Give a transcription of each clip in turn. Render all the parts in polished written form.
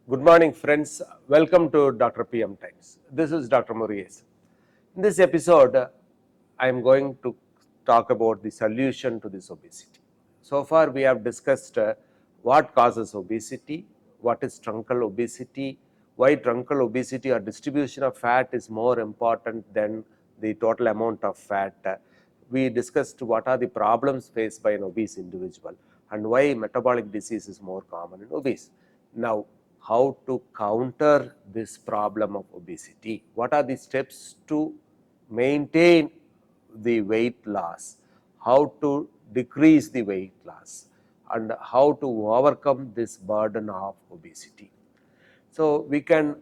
Good morning, friends. Welcome to Dr. PM Times. This is Dr. Murugesan. In this episode, I am going to talk about the solution to this obesity. So far, we have discussed what causes obesity, what is truncal obesity, why truncal obesity or distribution of fat is more important than the total amount of fat. We discussed what are the problems faced by an obese individual and why metabolic disease is more common in obese. Now, how to counter this problem of obesity? What are the steps to maintain the weight loss? How to decrease the weight loss? And how to overcome this burden of obesity? So, we can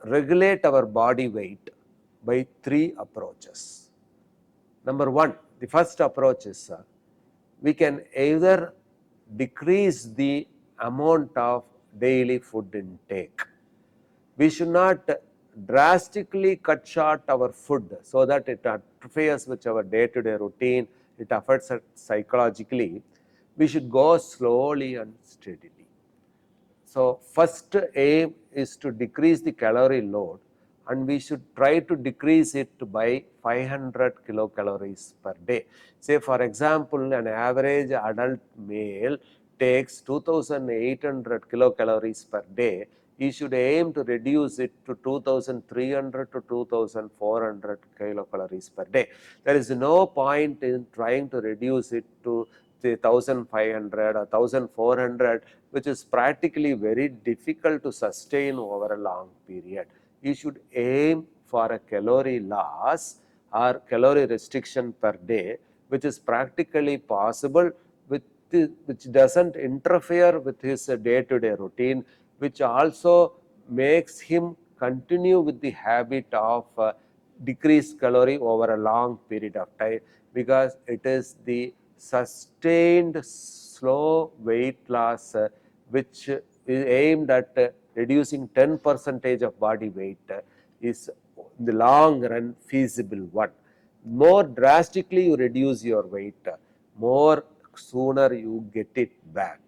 regulate our body weight by three approaches. Number one, the first approach is we can either decrease the amount of daily food intake. We should not drastically cut short our food so that it interferes with our day-to-day routine, it affects us psychologically. We should go slowly and steadily. So, first aim is to decrease the calorie load, and we should try to decrease it by 500 kilocalories per day. Say for example, an average adult male takes 2800 kilocalories per day. He should aim to reduce it to 2300 to 2400 kilocalories per day. There is no point in trying to reduce it to 1500 or 1400, which is practically very difficult to sustain over a long period. You should aim for a calorie loss or calorie restriction per day, which is practically possible, which doesn't interfere with his day-to-day routine, which also makes him continue with the habit of decreased calorie over a long period of time, because it is the sustained slow weight loss which is aimed at reducing 10% of body weight is in the long run feasible one. More drastically you reduce your weight, more sooner you get it back.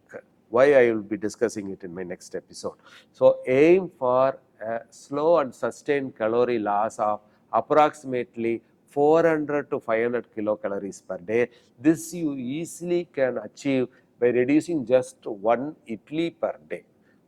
Why I will be discussing it in my next episode. So aim for a slow and sustained calorie loss of approximately 400 to 500 kilocalories per day. This you easily can achieve by reducing just one idli per day,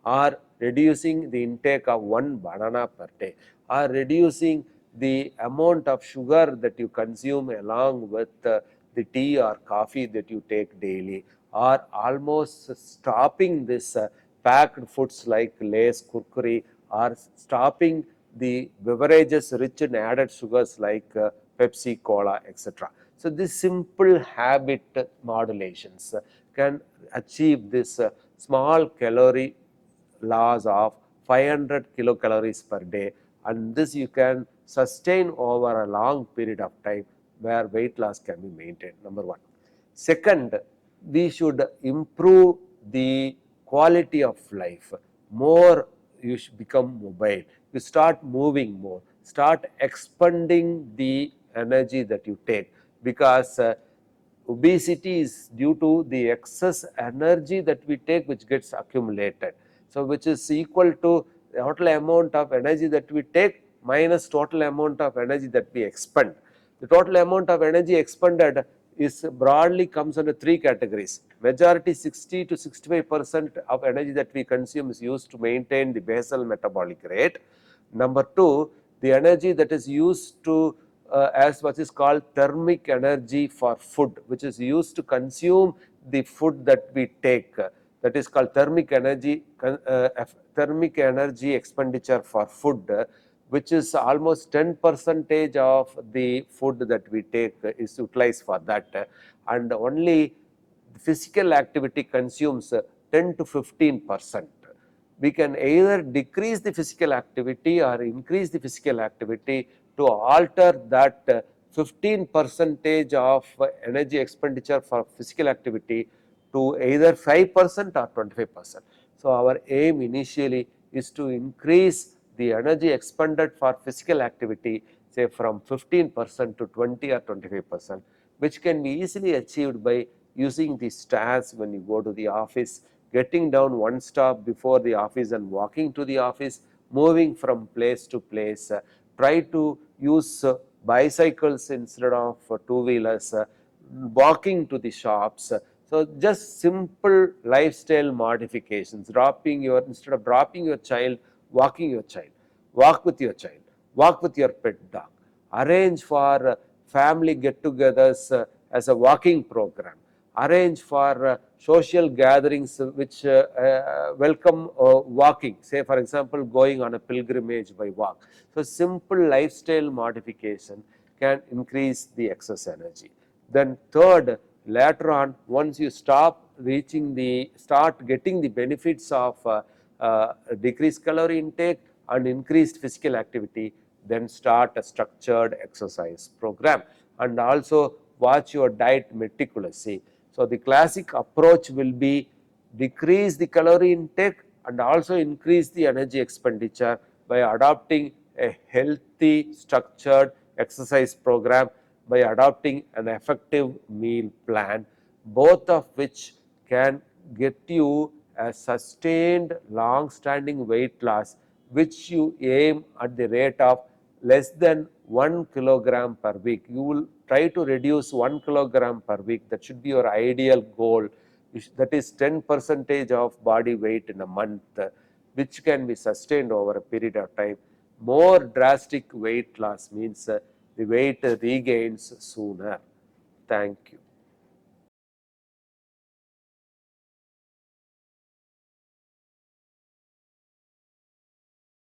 or reducing the intake of one banana per day, or reducing the amount of sugar that you consume along with the tea or coffee that you take daily, or almost stopping this packed foods like Lay's, Kurkure, or stopping the beverages rich in added sugars like Pepsi, Cola, etc. So, these simple habit modulations can achieve this small calorie loss of 500 kilocalories per day, and this you can sustain over a long period of time where weight loss can be maintained. Number one. Second, we should improve the quality of life. More you should become mobile. You start moving more, start expending the energy that you take, because obesity is due to the excess energy that we take which gets accumulated. So, which is equal to the total amount of energy that we take minus total amount of energy that we expend. The total amount of energy expended is broadly comes under three categories. Majority 60 to 65% of energy that we consume is used to maintain the basal metabolic rate. Number two, the energy that is used to as what is called thermic energy for food, which is used to consume the food that we take, that is called thermic energy expenditure for food, which is almost 10% of the food that we take is utilized for that, and only physical activity consumes 10 to 15%. We can either decrease the physical activity or increase the physical activity to alter that 15% of energy expenditure for physical activity to either 5% or 25%. So, our aim initially is to increase the energy expended for physical activity, say from 15% to 20 or 25%, which can be easily achieved by using the stairs when you go to the office, getting down one stop before the office and walking to the office, moving from place to place. Try to use bicycles instead of two-wheelers, walking to the shops. So just simple lifestyle modifications, instead of dropping your child, walking your child, walk with your child, walk with your pet dog, arrange for family get-togethers as a walking program, arrange for social gatherings which welcome walking, say for example going on a pilgrimage by walk. So simple lifestyle modification can increase the excess energy. Then third, later on, once you start getting the benefits of decreased calorie intake and increased physical activity, then start a structured exercise program and also watch your diet meticulously. So the classic approach will be decrease the calorie intake and also increase the energy expenditure by adopting a healthy structured exercise program, by adopting an effective meal plan, both of which can get you a sustained long standing weight loss which you aim at the rate of less than 1 kilogram per week. You will try to reduce 1 kilogram per week. That should be your ideal goal. That is 10% of body weight in a month, which can be sustained over a period of time. More drastic weight loss means the weight regains sooner. Thank you.